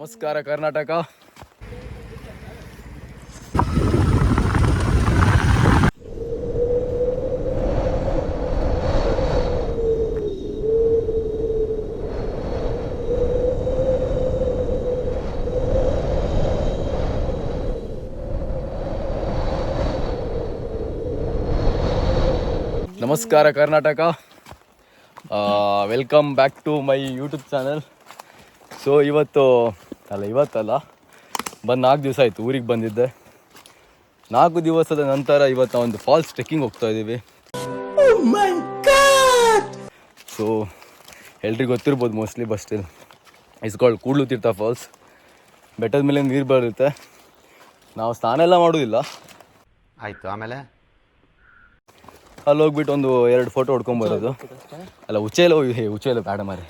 ನಮಸ್ಕಾರ ಕರ್ನಾಟಕ. ನಮಸ್ಕಾರ Karnataka. Welcome back to my YouTube channel. So ಇವತ್ತಲ್ಲ ಬಂದು 4 ದಿವಸ ಆಯಿತು. ಊರಿಗೆ ಬಂದಿದ್ದೆ. 4 ದಿವಸದ ನಂತರ ಇವತ್ತು ಒಂದು ಫಾಲ್ಸ್ ಟ್ರೆಕ್ಕಿಂಗ್ ಹೋಗ್ತಾ ಇದ್ದೀವಿ. ಸೊ ಎಲ್ರಿಗೂ ಗೊತ್ತಿರ್ಬೋದು mostly, but still it's called Kudlu Theertha falls. ಬೆಟ್ಟದ ಮೇಲೆ ನೀರು ಬರುತ್ತೆ. ನಾವು ಸ್ನಾನ ಎಲ್ಲ ಮಾಡೋದಿಲ್ಲ. ಆಯಿತು, ಆಮೇಲೆ ಅಲ್ಲಿ ಹೋಗ್ಬಿಟ್ಟು ಒಂದು 2 ಫೋಟೋ ಹೊಡ್ಕೊಂಬರೋದು. ಅಲ್ಲ ಉಚ್ಚೆಲ್ಲ ಬೇಡ ಮಾರೆ.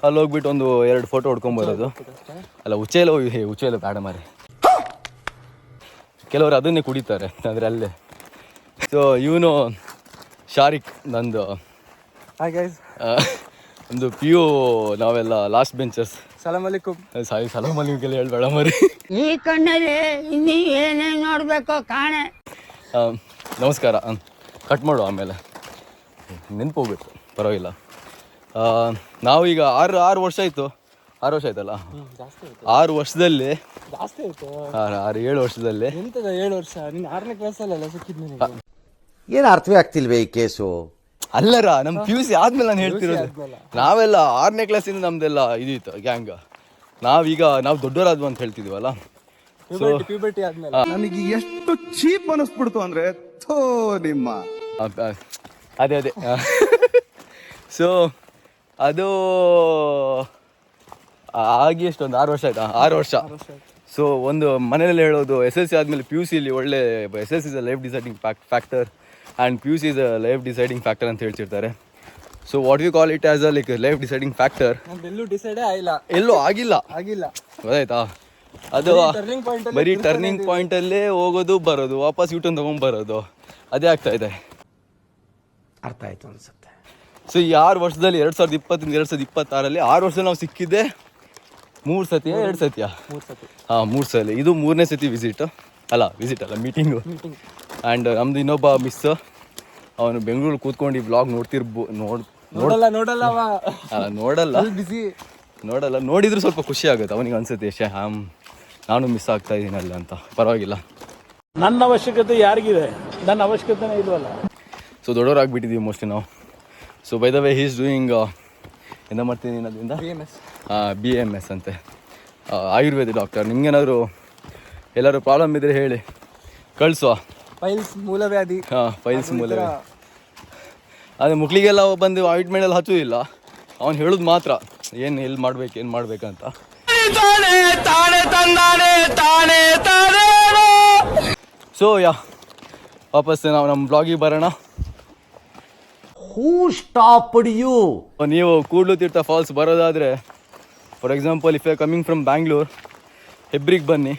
ಅಲ್ಲಿ ಹೋಗ್ಬಿಟ್ಟು ಒಂದು 2 ಫೋಟೋ ಹೊಡ್ಕೊಂಬರೋದು. ಅಲ್ಲ ಉಚ್ಚೆಲ್ಲ ಬೇಡ ಮಾರೆ. ಕೆಲವರು ಅದನ್ನೇ ಕುಡಿತಾರೆ ಅಂದರೆ ಅಲ್ಲೇ. ಸೊ ಇವನು ಶಾರಿಕ್, ನಂದು ಒಂದು PU, ನಾವೆಲ್ಲ ಲಾಸ್ಟ್ ಬೆಂಚರ್ಸ್. ಸಲಾಮ್ ಅಲೈಕುಮ್ ಹೇಳ್ಬೇಡ ಮರಿ. ಈ ಕಣ್ಣಲ್ಲಿ ಇನ್ನೀ ಏನೇನು ನೋಡಬೇಕು ಕಾಣೆ. ನಮಸ್ಕಾರ. ಕಟ್ ಮಾಡು, ಆಮೇಲೆ ನೆನಪು ಹೋಗ್ಬೇಕು, ಪರವಾಗಿಲ್ಲ. ನಾವೀಗ 6 ವರ್ಷ ಆಯಿತು. 6 ವರ್ಷ ಆಯ್ತಲ್ಲ. 6 ವರ್ಷದಲ್ಲಿ 7 ವರ್ಷದಲ್ಲಿ 7 ವರ್ಷ ನೀನು 6ನೇ ಕ್ಲಾಸಲ್ಲ ಸಿಕ್ಕಿದ್ನ. ಏನು ಅರ್ಥವೇ ಆಗ್ತಿಲ್ವೇ ಈ ಕೇಸು? ಅಲ್ಲರ ನಮ್ಮ PUC ಆದ್ಮೇಲೆ ನಾನು ಹೇಳ್ತಿರೋದು. ನಾವೆಲ್ಲ 6ನೇ ಕ್ಲಾಸಿಂದ ನಮ್ದೆಲ್ಲ ಇದಿತ್ತು ಗ್ಯಾಂಗ್. ನಾವು ದೊಡ್ಡವರಾದ್ವು ಅಂತ ಹೇಳ್ತಿದ್ವಲ್ಲ. ಪ್ಯೂಬರ್ಟಿ ಆದ್ಮೇಲೆ ನನಗೆ ಎಷ್ಟು ಚೀಪ್ ಅನಿಸ್ಬಿಡ್ತು ಅಂದ್ರೆ ನಿಮ್ಮ ಅದೇ ಸೊ ಅದು ಆಗಿ ಎಷ್ಟೊಂದು 6 ವರ್ಷ ಆಯ್ತಾ? 6 ವರ್ಷ. ಸೊ ಒಂದು ಮನೆಯಲ್ಲಿ ಹೇಳೋದು, SSLC ಆದಮೇಲೆ PUCಲಿ ಒಳ್ಳೆ SSLC is a life deciding factor and PUC is a life deciding factor ಅಂತ ಹೇಳ್ತಿರ್ತಾರೆ. So what you call it as a like life deciding factor. ಎಲ್ಲೂ ಆಗಿಲ್ಲ. ಗೊತ್ತಾಯ್ತಾ? ಅದು ಬರೀ ಟರ್ನಿಂಗ್ ಪಾಯಿಂಟಲ್ಲೇ ಹೋಗೋದು ಬರೋದು, ವಾಪಸ್ ಯೂಟರ್ನ್ ತೊಗೊಂಡ್ಬರೋದು, ಅದೇ ಆಗ್ತಾ ಇದೆ. ಅರ್ಥ ಆಯ್ತು ಅನ್ಸುತ್ತೆ. ಸೊ ಈ 6 ವರ್ಷದಲ್ಲಿ 2020 2026 6 ವರ್ಷದಲ್ಲಿ ನಾವು ಸಿಕ್ಕಿದ್ದೆ 3 ಸತಿಯ 2 ಸತಿಯ 3 ಸಲ. ಇದು 3ನೇ ಸತಿ ವಿಸಿಟ್ ಅಲ್ಲ ಮೀಟಿಂಗು. ಆ್ಯಂಡ್ ನಮ್ದು ಇನ್ನೊಬ್ಬ ಮಿಸ್, ಅವನು ಬೆಂಗಳೂರಲ್ಲಿ ಕೂತ್ಕೊಂಡು ಈ ವ್ಲಾಗ್ ನೋಡಲ್ಲ. ನೋಡಿದ್ರು ಸ್ವಲ್ಪ ಖುಷಿ ಆಗುತ್ತೆ ಅವನಿಗೆ, ಅನ್ಸುತ್ತೆ ನಾನು ಮಿಸ್ ಆಗ್ತಾ ಇದ್ದೀನಲ್ಲ ಅಂತ. ಪರವಾಗಿಲ್ಲ, ನನ್ನ ಅವಶ್ಯಕತೆ ಯಾರಿಗಿದೆ? ನನ್ನ ಅವಶ್ಯಕತೆನೇ ಇಲ್ವಲ್ಲ. ಸೊ ದೊಡ್ಡವರಾಗ್ಬಿಟ್ಟಿದ್ದೀವಿ ಮೋಸ್ಟ್ಲಿ ನಾವು. So by the way he's doing ಎಂತ ಮಾಡ್ತೀನಿ ಅದರಿಂದ BMS ಅಂತೆ, ಆಯುರ್ವೇದ ಡಾಕ್ಟರ್. ನಿಮ್ಗೇನಾದ್ರು ಎಲ್ಲರೂ ಪ್ರಾಬ್ಲಮ್ ಇದ್ರೆ ಹೇಳಿ, ಕಳಿಸುವ. ಫೈಲ್ಸ್ ಮೂಲವ್ಯಾಧಿ. ಫೈಲ್ಸ್ ಮೂಲವ್ಯಾಧಿ. ಅದೇ ಮುಕ್ಳಿಗೆಲ್ಲ ಬಂದು ಆಯಿಂಟ್ಮೆಂಟ್ ಎಲ್ಲ ಹಚ್ಚೋದಿಲ್ಲ. ಅವ್ನು ಹೇಳೋದು ಮಾತ್ರ ಎಲ್ಲಿ ಮಾಡ್ಬೇಕಂತ. ಸೊ ವಾಪಸ್ ನಾವು ನಮ್ಮ ಬ್ಲಾಗಿಗೆ ಬರೋಣ. Who stopped you? ನೀವು ಕೂಡ್ಲು ತೀರ್ಥ ಫಾಲ್ಸ್ ಬರೋದಾದರೆ, for example if you are coming from Bangalore, ಹೆಬ್ರಿಗೆ ಬನ್ನಿ.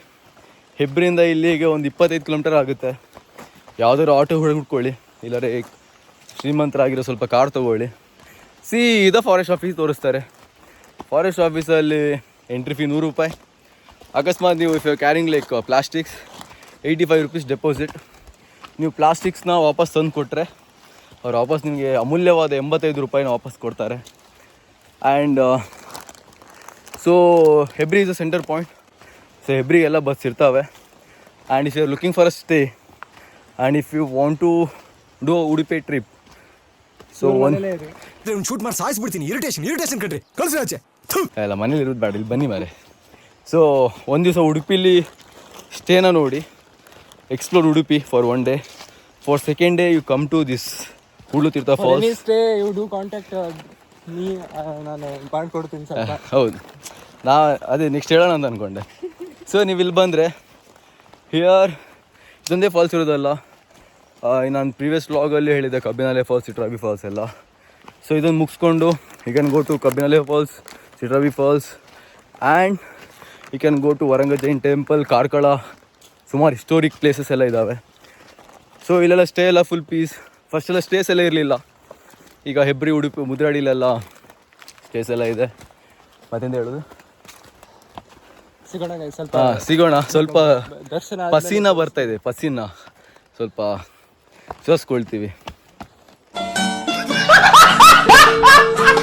ಹೆಬ್ರಿಂದ ಇಲ್ಲಿಗೆ ಒಂದು 25 ಕಿಲೋಮೀಟರ್ ಆಗುತ್ತೆ. ಯಾವುದಾದ್ರು ಆಟೋ ಹುಡ್ಕೊಳ್ಳಿ, ಇಲ್ಲರೆ ಶ್ರೀಮಂತರಾಗಿರೋ ಸ್ವಲ್ಪ ಕಾರ್ ತೊಗೊಳ್ಳಿ. ಸೀದಾ ಫಾರೆಸ್ಟ್ ಆಫೀಸ್ ತೋರಿಸ್ತಾರೆ. ಫಾರೆಸ್ಟ್ ಆಫೀಸಲ್ಲಿ ಎಂಟ್ರಿ ಫೀ 100 ರೂಪಾಯಿ. ಅಕಸ್ಮಾತ್ ನೀವು if you carrying like plastics 85 rupees deposit. ನೀವು ಪ್ಲಾಸ್ಟಿಕ್ಸ್ನ ವಾಪಸ್ ತಂದು ಕೊಟ್ಟರೆ ಅವ್ರು ವಾಪಸ್ ನಿಮಗೆ ಅಮೂಲ್ಯವಾದ 85 ರೂಪಾಯಿನ ವಾಪಸ್ ಕೊಡ್ತಾರೆ. And so Hebri is a centre point. So ಹೆಬ್ರಿಗೆಲ್ಲ ಬಸ್ ಇರ್ತವೆ. And if you are looking for a stay and if you want to do Udupi trip, so shoot ಮಾಡಿ ಸಾಯಿಸ್ಬಿಡ್ತೀನಿ. ಇರಿಟೇಷನ್ ಕಣ್ರಿ, ಕಳ್ಸಿ ಎಲ್ಲ ಮನೇಲಿ ಇರೋದು ಬೇಡ, ಇಲ್ಲಿ ಬನ್ನಿ ಮಾರೆ. ಸೊ ಒಂದು ದಿವಸ ಉಡುಪಿಲಿ ಸ್ಟೇನ ನೋಡಿ, explore Udupi for 1 day. For 2nd day you come to this Kudlu Theertha falls. ನಾನು ಮಾಡ್ಕೊಡ್ತೀನಿ ಸ್ವಲ್ಪ. ಹೌದು, ಅದೇ ನೆಕ್ಸ್ಟ್ ಹೇಳೋಣ ಅಂತ ಅಂದ್ಕೊಂಡೆ. ಸೊ ನೀವು ಇಲ್ಲಿ ಬಂದರೆ ಇದೊಂದೇ ಫಾಲ್ಸ್ ಇರೋದಲ್ಲ. ನಾನು ಪ್ರೀವಿಯಸ್ ವ್ಲಾಗಲ್ಲಿ ಹೇಳಿದ್ದೆ ಕಬ್ಬಿನಾಲೆ ಫಾಲ್ಸ್, ಸಿಟ್ರಾವಿ ಫಾಲ್ಸ್ ಎಲ್ಲ. ಸೊ ಇದನ್ನು ಮುಗಿಸ್ಕೊಂಡು you can go to Kabbinale Falls, Sitravi Falls, and you can go to Varanga Jain temple, Karkala. ಸುಮಾರು ಹಿಸ್ಟೋರಿಕ್ ಪ್ಲೇಸಸ್ ಎಲ್ಲ ಇದ್ದಾವೆ. ಸೊ ಇಲ್ಲೆಲ್ಲ ಸ್ಟೇ ಎಲ್ಲ ಫುಲ್ ಪೀಸ್. ಫಸ್ಟೆಲ್ಲ ಸ್ಟೇಸ್ ಎಲ್ಲ ಇರಲಿಲ್ಲ. ಈಗ ಹೆಬ್ರಿ, ಉಡುಪಿ, ಮುದ್ರಾಡಿಲೆಲ್ಲ ಸ್ಪೇಸ್ ಎಲ್ಲ ಇದೆ. ಮತ್ತೆಂತ ಹೇಳೋದು, ಸಿಗೋಣ guys, ಸ್ವಲ್ಪ ಸಿಗೋಣ. ಸ್ವಲ್ಪ ದರ್ಶನ ಪಸೀನ ಬರ್ತಾ ಇದೆ, ಪಸೀನ ಸ್ವಲ್ಪ ಸೋಸ್ಕೊಳ್ತೀವಿ.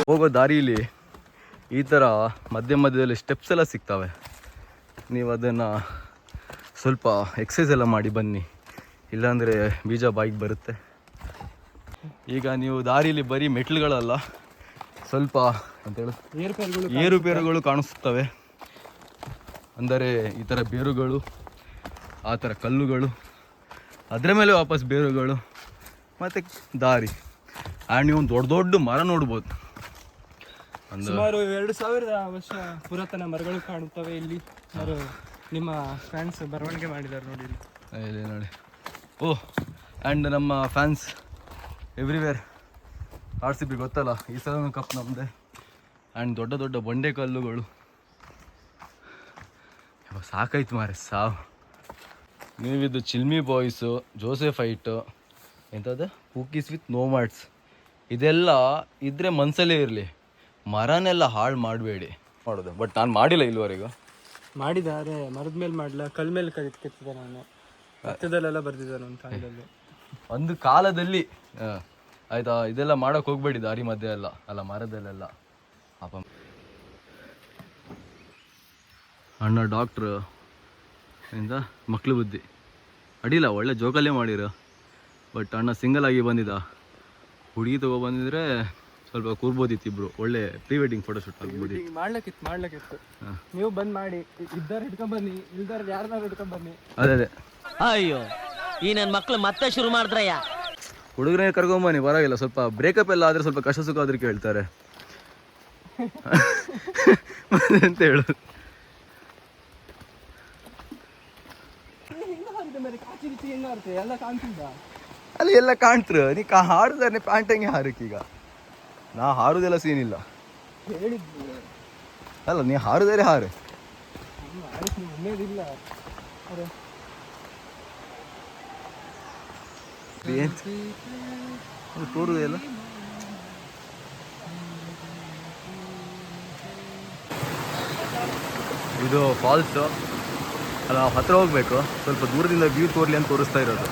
ಹೋಗೋ ದಾರಿಲಿ ಈ ಥರ ಮಧ್ಯದಲ್ಲಿ ಸ್ಟೆಪ್ಸ್ ಎಲ್ಲ ಸಿಗ್ತವೆ. ನೀವು ಅದನ್ನು ಸ್ವಲ್ಪ ಎಕ್ಸಸೈಸ್ ಎಲ್ಲ ಮಾಡಿ ಬನ್ನಿ, ಇಲ್ಲಾಂದರೆ ಬೀಜ ಬಾಯಿಗೆ ಬರುತ್ತೆ. ಈಗ ನೀವು ದಾರಿಲಿ ಬರೀ ಮೆಟ್ಲುಗಳಲ್ಲ, ಸ್ವಲ್ಪ ಅಂತ ಹೇಳೋದು ಏರುಪೇರುಗಳು ಕಾಣಿಸ್ತವೆ. ಅಂದರೆ ಈ ಥರ ಬೇರುಗಳು, ಆ ಥರ ಕಲ್ಲುಗಳು, ಅದರ ಮೇಲೆ ವಾಪಸ್ ಬೇರುಗಳು, ಮತ್ತು ದಾರಿ. ಆ್ಯಂಡ್ ನೀವು ಒಂದು ದೊಡ್ಡ ಮರ ನೋಡ್ಬೋದು. ಸುಮಾರು 2000 ವರ್ಷ ಪುರಾತನ ಮರಗಳು ಕಾಣುತ್ತವೆ ಇಲ್ಲಿ. ನಿಮ್ಮ ಫ್ಯಾನ್ಸ್ ಬರವಣಿಗೆ ಮಾಡಿದ್ದಾರೆ ನೋಡಿ ಇಲ್ಲಿ ನೋಡಿ. ಓಹ್, ಆ್ಯಂಡ್ ನಮ್ಮ ಫ್ಯಾನ್ಸ್ ಎವ್ರಿವೇರ್. RCB ಗೊತ್ತಲ್ಲ, ಈ ಸಲ ಕಪ್ ನಮ್ಮದೇ. ಆ್ಯಂಡ್ ದೊಡ್ಡ ದೊಡ್ಡ ಬಂಡೆ ಕಲ್ಲುಗಳು. ಸಾಕಾಯ್ತು ಮಾರೆ ಸಾವು. ನೀವಿದ್ದು ಚಿಲ್ಮಿ ಬಾಯ್ಸು, ಜೋಸೆಫೈಟು, ಎಂಥದ್ದು ಕುಕೀಸ್ ವಿತ್ ನೋಮ್ಯಾಡ್ಸ್, ಇದೆಲ್ಲ ಇದ್ರೆ ಮನಸ್ಸಲ್ಲೇ ಇರಲಿ. ಮರನೆಲ್ಲ ಹಾಳು ಮಾಡಬೇಡಿ ಮಾಡೋದು. ಬಟ್ ನಾನು ಮಾಡಿಲ್ಲ ಇಲ್ಲಿವರೆಗೂ. ಮಾಡಿದ್ದಾರೆ, ಮರದ ಮೇಲೆ ಮಾಡಲ್ಲ, ಕಲ್ ಮೇಲೆ ಕೆತ್ತಿದ್ದೆ ನಾನು. ಹತ್ತದಲ್ಲೆಲ್ಲ ಬರ್ದಿದ್ದೆ ನನ್ನ ಕಾಲದಲ್ಲಿ. ಒಂದು ಕಾಲದಲ್ಲಿ ಆಯ್ತಾ, ಇದೆಲ್ಲ ಮಾಡೋಕೆ ಹೋಗ್ಬೇಡಿ ದಾರಿ ಮಧ್ಯೆ ಎಲ್ಲ ಅಲ್ಲ, ಮರದಲ್ಲೆಲ್ಲ. ಪಾಪ ಅಣ್ಣ ಡಾಕ್ಟ್ರು ಇಂದ ಮಕ್ಳು ಬುದ್ಧಿ ಅಡಿಲ್ಲ, ಒಳ್ಳೆ ಜೋಕಲ್ಲೇ ಮಾಡಿರೋ. ಬಟ್ ಅಣ್ಣ ಸಿಂಗಲ್ ಆಗಿ ಬಂದಿದ್ದ. ಹುಡುಗಿ ತೊಗೊಬಂದಿದ್ರೆ ಸ್ವಲ್ಪ ಕೂರ್ಬೋದಿತ್ತು ಇಬ್ರು, ಒಳ್ಳೆ ಪ್ರೀ ವೆಡ್ಡಿಂಗ್ ಫೋಟೋಶೂಟ್ ಆಗ್ಬೋದಿತ್ತು. ಮಾಡ್ಲಕ್ಕಿತ್ತು. ನೀವು ಬಂದ್ ಮಾಡಿ, ಇದ್ದಾರ ಹಿಡ್ಕೊಂಡ್ ಬನ್ನಿ, ಇಲ್ದಾರ ಯಾರನ್ನಾರು ಹಿಡ್ಕೊಂಡ್ ಬನ್ನಿ. ಅದೇ ಅಯ್ಯೋ, ಈ ನನ್ನ ಮಕ್ಳು ಮತ್ತೆ ಶುರು ಮಾಡಿದ್ರಯ್ಯ. ಹುಡುಗರೇ ಕರ್ಕೊಂಬನ್ನಿ, ಪರವಾಗಿಲ್ಲ. ಸ್ವಲ್ಪ ಬ್ರೇಕಪ್ ಎಲ್ಲ ಆದರೆ ಸ್ವಲ್ಪ ಕಷ್ಟ ಸುಖ ಆದ್ರೆ ಕೇಳ್ತಾರೆ ಅಂತ ಹೇಳೋದು. ಅಲ್ಲಿ ಎಲ್ಲ ಕಾಣ್ತರು, ನೀ ಹಾಡುದಾರೆ ಪ್ಯಾಂಟ್ ಹಂಗೆ ಹಾರಕ್ಕೀಗ. ನಾ ಹಾರುದೆಲ್ಲ ಸೀನ್ ಇಲ್ಲ ಅಲ್ಲ, ನೀ ಹಾರುದಾರೆ ಹಾರು. ತೋರುದೆಲ್ಲ ಇದು ಫಾಲ್ಸು ಅಲ್ಲ, ಹತ್ರ ಹೋಗ್ಬೇಕು. ಸ್ವಲ್ಪ ದೂರದಿಂದ ವ್ಯೂ ತೋರ್ಲಿ ಅಂತ ತೋರಿಸ್ತಾ ಇರೋದು.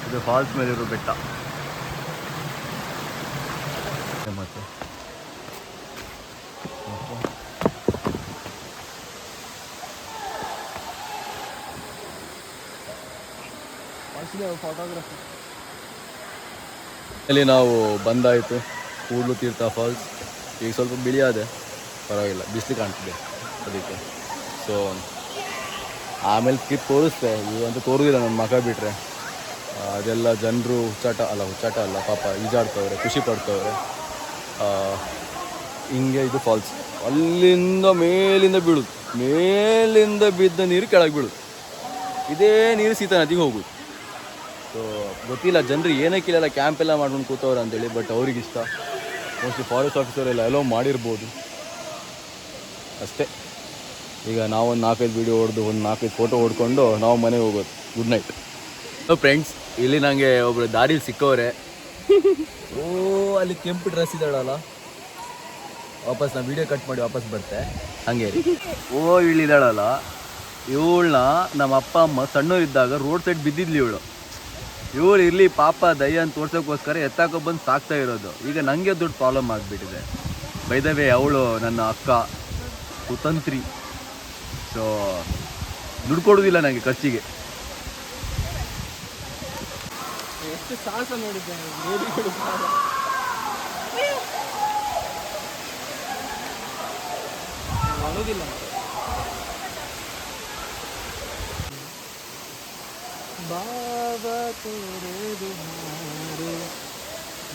ಇದು ಫಾಲ್ಸ್ ಮೇಲಿರೋ ಬೆಟ್ಟ. ಮತ್ತೆ ಫೋಟೋಗ್ರಫಿ ಅಲ್ಲಿ ನಾವು ಬಂದಾಯಿತು, ಕೂಡ್ಲು ತೀರ್ಥ ಫಾಲ್ಸ್. ಈಗ ಸ್ವಲ್ಪ ಬಿಳಿಯಾದೆ, ಪರವಾಗಿಲ್ಲ, ಬಿಸಿಲು ಕಾಣ್ತಿದೆ ಅದಕ್ಕೆ. ಸೊ ಆಮೇಲೆ ತೋರಿಸ್ತೆ, ಇವಂತೂ ತೋರುದಿಲ್ಲ ನನ್ನ ಮಗ ಬಿಟ್ಟರೆ. ಅದೆಲ್ಲ ಜನರು ಹುಚ್ಚಾಟ ಅಲ್ಲ, ಪಾಪ ಈಜಾಡ್ತವ್ರೆ, ಖುಷಿ ಪಡ್ತವ್ರೆ. ಹಿಂಗೆ ಇದು ಫಾಲ್ಸ್ ಅಲ್ಲಿಂದ ಮೇಲಿಂದ ಬೀಳುದು, ಮೇಲಿಂದ ಬಿದ್ದ ನೀರು ಕೆಳಗೆ ಬೀಳುದು. ಇದೇ ನೀರು ಸೀತಾ ನದಿಗೆ ಹೋಗುದು. ಸೊ ಗೊತ್ತಿಲ್ಲ ಜನರು ಏನಕ್ಕಿಲ್ಲ ಕ್ಯಾಂಪ್ ಎಲ್ಲ ಮಾಡ್ಕೊಂಡು ಕೂತವ್ರೆ ಅಂತೇಳಿ. ಬಟ್ ಅವ್ರಿಗಿಷ್ಟ. ಮೋಸ್ಟ್ಲಿ ಫಾರೆಸ್ಟ್ ಆಫೀಸರ್ ಎಲ್ಲ ಮಾಡಿರ್ಬೋದು ಅಷ್ಟೇ. ಈಗ ನಾವೊಂದು 4-5 ವೀಡಿಯೋ ಹೊಡೆದು, ಒಂದು 4-5 ಫೋಟೋ ಹೊಡ್ಕೊಂಡು ನಾವು ಮನೆಗೆ ಹೋಗೋದು. Good night. ಫ್ರೆಂಡ್ಸ್, ಇಲ್ಲಿ ನನಗೆ ಒಬ್ರು ದಾರಿಲಿ ಸಿಕ್ಕವ್ರೆ. ಓ, ಅಲ್ಲಿ ಕೆಂಪು ಡ್ರೆಸ್ ಇದ್ದಾಳಲ್ಲ, ವಾಪಸ್ ನಾನು ವೀಡಿಯೋ ಕಟ್ ಮಾಡಿ ವಾಪಸ್ ಬರ್ತೆ ಹಂಗೆ. ಓ, ಇಳಿದಾಳಲ್ಲ, ಇವಳನ್ನ ನಮ್ಮ ಅಪ್ಪ ಅಮ್ಮ ಸಣ್ಣವರಿದ್ದಾಗ ರೋಡ್ ಸೈಡ್ ಬಿದ್ದಿದ್ಲಿ ಇವಳು ಇರಲಿ ಪಾಪ ದಯ್ಯ ಅಂತ ತೋರ್ಸೋಕ್ಕೋಸ್ಕರ ಎತ್ತಾಕೊ ಬಂದು ಸಾಕ್ತಾ ಇರೋದು. ಈಗ ನನಗೆ ದೊಡ್ಡ ಪ್ರಾಬ್ಲಮ್ ಆಗಿಬಿಟ್ಟಿದೆ. ಬೈ ದ ವೇ, ಅವಳು ನನ್ನ ಅಕ್ಕ ಕುತಂತ್ರಿ. ಸೊ ದುಡ್ಡು ಕೊಡೋದಿಲ್ಲ ನನಗೆ ಖರ್ಚಿಗೆ. ಎಷ್ಟು ಸಾಹಸ ನೋಡಿದ್ದೇನೆ. ಮಾಡೋದಿಲ್ಲ. ಬಾಬಾ ತೋರೆದು ಹಾಡು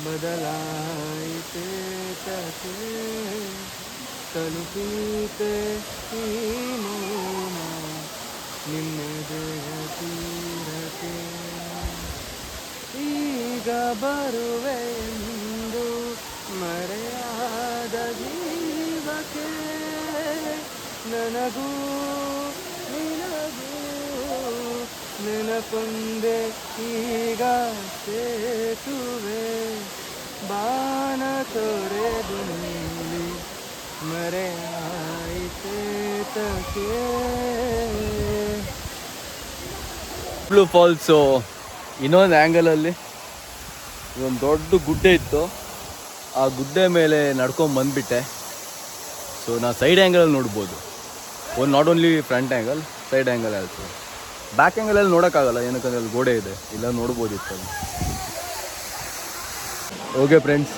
ಬದಲಾಯಿತೆ ಕಥೆ ತಲುಪೀತೆ ಈ ಮೌನ ನಿಮ್ಮದೆಯ ತೀರತೆ ಈಗ ಬರುವೆ ಎಂದು ಮರೆಯಾದ ಜೀವಕ್ಕೆ ನನಗೂ ನಿನಗೂ ನೆನಪೊಂದೆ ಈಗ ಸೇತುವೆ ಬಾನ ತೊರೆದ ಬ್ಲೂ ಫಾಲ್ಸು ಇನ್ನೊಂದು ಆ್ಯಂಗಲಲ್ಲಿ ಇದೊಂದು ದೊಡ್ಡ ಗುಡ್ಡೆ ಇತ್ತು. ಆ ಗುಡ್ಡೆ ಮೇಲೆ ನಡ್ಕೊಂಡು ಬಂದುಬಿಟ್ಟೆ. ಸೊ ನಾ ಸೈಡ್ ಆ್ಯಂಗಲಲ್ಲಿ ನೋಡ್ಬೋದು. Not only front angle, side angle also. Back ಆ್ಯಂಗಲಲ್ಲಿ ನೋಡೋಕ್ಕಾಗಲ್ಲ, ಏನಕ್ಕಂದ್ರೆ ಅಲ್ಲಿ ಗೋಡೆ ಇದೆ, ಇಲ್ಲ ನೋಡ್ಬೋದಿತ್ತು ಅದು. ಓಕೆ ಫ್ರೆಂಡ್ಸ್,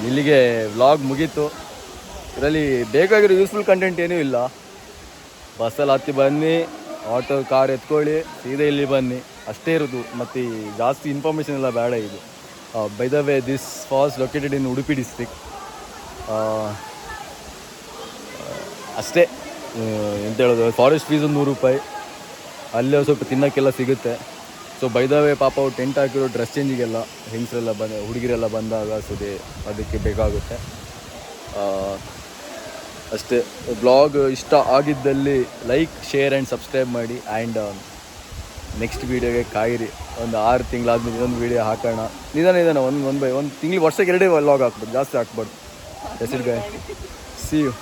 ಇಲ್ಲಿಗೆ ವ್ಲಾಗ್ ಮುಗೀತು. ಇದರಲ್ಲಿ ಬೇಕಾಗಿರೋ ಯೂಸ್ಫುಲ್ ಕಂಟೆಂಟ್ ಏನೂ ಇಲ್ಲ. ಬಸ್ಸಲ್ಲಿ ಹತ್ತಿ ಬನ್ನಿ, ಆಟೋ ಕಾರ್ ಎತ್ಕೊಳ್ಳಿ, ಸೀದಾ ಇಲ್ಲಿ ಬನ್ನಿ, ಅಷ್ಟೇ ಇರೋದು. ಮತ್ತು ಜಾಸ್ತಿ ಇನ್ಫಾರ್ಮೇಷನ್ ಎಲ್ಲ ಬೇಡ ಇದು. By the way, this falls located in Udupi district. ಅಷ್ಟೇ ಎಂತ ಹೇಳೋದು, ಫಾರೆಸ್ಟ್ ಫೀಸ್ ಒಂದು 100 ರೂಪಾಯಿ. ಅಲ್ಲೇ ಸ್ವಲ್ಪ ತಿನ್ನೋಕ್ಕೆಲ್ಲ ಸಿಗುತ್ತೆ. ಸೊ ಬೈ ದ ವೇ, ಪಾಪ ಅವ್ರು ಟೆಂಟ್ ಹಾಕಿರೋ ಡ್ರೆಸ್ ಚೇಂಜಿಗೆಲ್ಲ ಹೆಂಗಸರೆಲ್ಲ ಹುಡುಗಿರೆಲ್ಲ ಬಂದಾಗ ಅದಕ್ಕೆ ಬೇಕಾಗುತ್ತೆ. ಅಷ್ಟೇ. ಬ್ಲಾಗ್ ಇಷ್ಟ ಆಗಿದ್ದಲ್ಲಿ ಲೈಕ್, ಶೇರ್ ಆ್ಯಂಡ್ ಸಬ್ಸ್ಕ್ರೈಬ್ ಮಾಡಿ. ಆ್ಯಂಡ್ ನೆಕ್ಸ್ಟ್ ವೀಡಿಯೋಗೆ ಕಾಯಿರಿ. ಒಂದು 6 ತಿಂಗಳಾದ್ಮೇಲೆ ಇನ್ನೊಂದು ವೀಡಿಯೋ ಹಾಕೋಣ. ನಿಧಾನ ಒಂದು ತಿಂಗಳಿಗೆ ವರ್ಷಕ್ಕೆ 2 ವ್ಲಾಗ್ ಹಾಕ್ಬೋದು, ಜಾಸ್ತಿ ಹಾಕ್ಬಾರ್ದು. See you.